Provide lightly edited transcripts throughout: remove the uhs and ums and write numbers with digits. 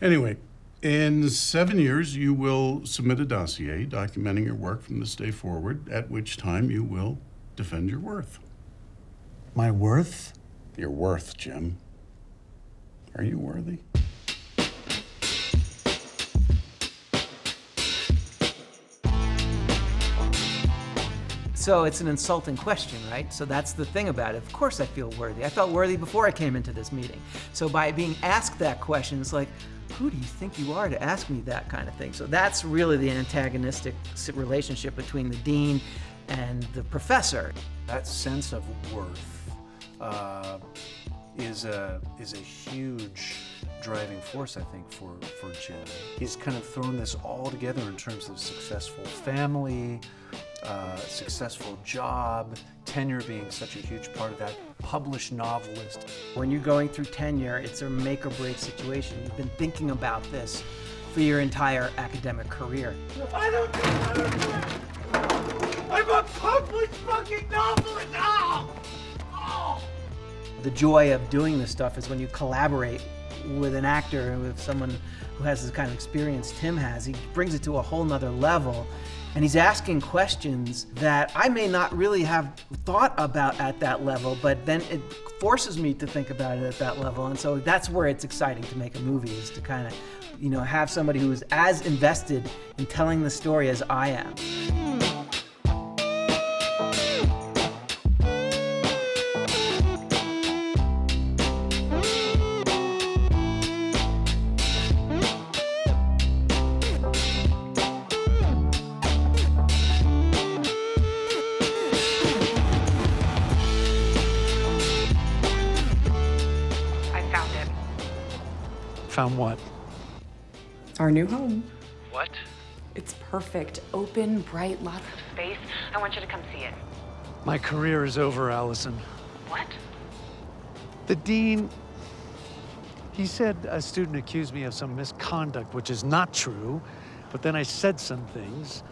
Anyway, in 7 years, you will submit a dossier documenting your work from this day forward, at which time you will defend your worth. My worth? Your worth, Jim. Are you worthy? So it's an insulting question, right? So that's the thing about it. Of course I feel worthy. I felt worthy before I came into this meeting. So by being asked that question, it's like, who do you think you are to ask me that kind of thing? So that's really the antagonistic relationship between the dean and the professor. That sense of worth is a huge driving force, I think, for Jim. He's kind of thrown this all together in terms of successful family, successful job, tenure being such a huge part of that, published novelist. When you're going through tenure, it's a make or break situation. You've been thinking about this for your entire academic career. I don't care. I'm a published fucking novelist now! Oh. The joy of doing this stuff is when you collaborate with an actor and with someone who has the kind of experience Tim has. He brings it to a whole nother level. And he's asking questions that I may not really have thought about at that level, but then it forces me to think about it at that level. And so that's where it's exciting to make a movie, is to kind of, have somebody who is as invested in telling the story as I am. Found what? Our new home. What? It's perfect. Open, bright, lots of space. I want you to come see it. My career is over, Allison. What? The dean, he said a student accused me of some misconduct, which is not true, but then I said some things.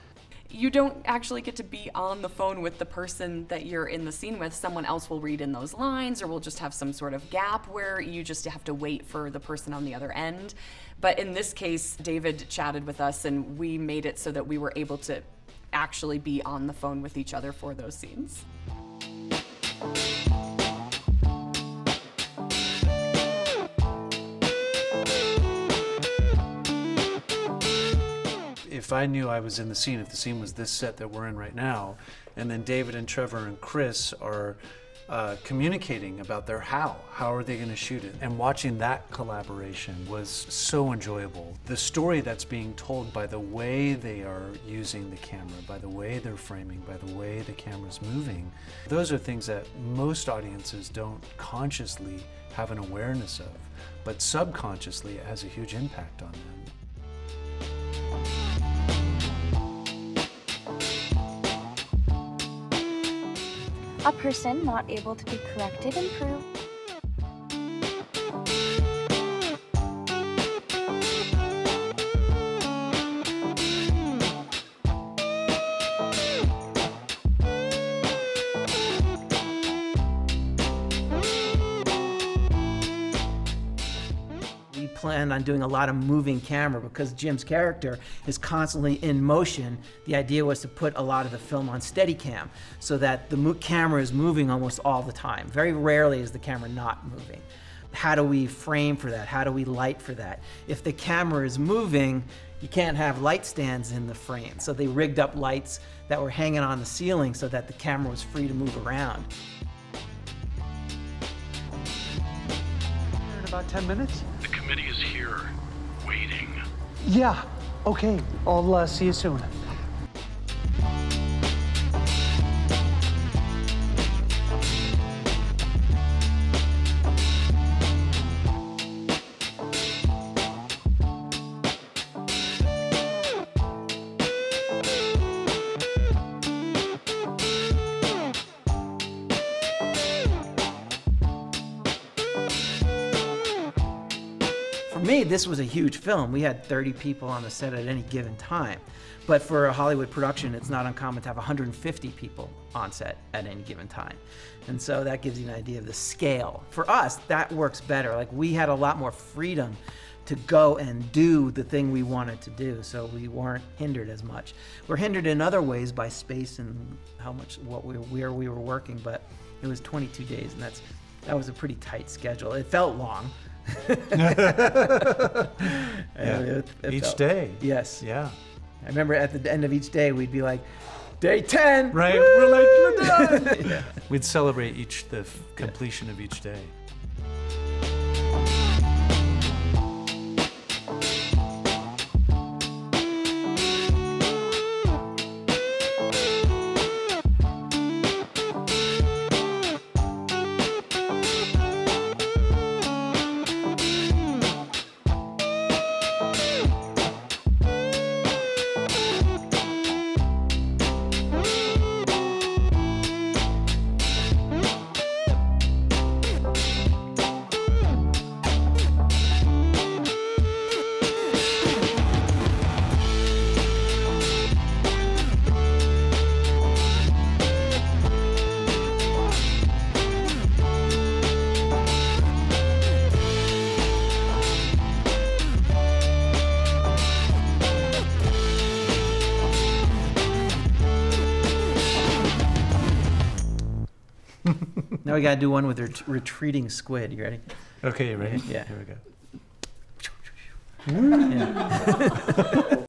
You don't actually get to be on the phone with the person that you're in the scene with. Someone else will read in those lines, or we'll just have some sort of gap where you just have to wait for the person on the other end. But in this case, David chatted with us and we made it so that we were able to actually be on the phone with each other for those scenes. If I knew I was in the scene, if the scene was this set that we're in right now, and then David and Trevor and Chris are communicating about their how are they going to shoot it, and watching that collaboration was so enjoyable. The story that's being told by the way they are using the camera, by the way they're framing, by the way the camera's moving, those are things that most audiences don't consciously have an awareness of, but subconsciously it has a huge impact on them. A person not able to be corrected and proved. Planned on doing a lot of moving camera because Jim's character is constantly in motion. The idea was to put a lot of the film on Steadicam so that the camera is moving almost all the time. Very rarely is the camera not moving. How do we frame for that? How do we light for that? If the camera is moving, you can't have light stands in the frame. So they rigged up lights that were hanging on the ceiling so that the camera was free to move around. In about 10 minutes? The committee is here, waiting. Yeah, okay. I'll see you soon. For me, this was a huge film. We had 30 people on the set at any given time. But for a Hollywood production, it's not uncommon to have 150 people on set at any given time. And so that gives you an idea of the scale. For us, that works better. Like, we had a lot more freedom to go and do the thing we wanted to do, so we weren't hindered as much. We're hindered in other ways by space and how much where we were working, but it was 22 days, and that was a pretty tight schedule. It felt long. Each day. Yes. Yeah. I remember at the end of each day we'd be like, day 10. Right. Woo! We're done. Yeah. We'd celebrate the completion of each day. Now we gotta do one with retreating squid. You ready? Okay, you ready? Yeah. Here we go. Yeah.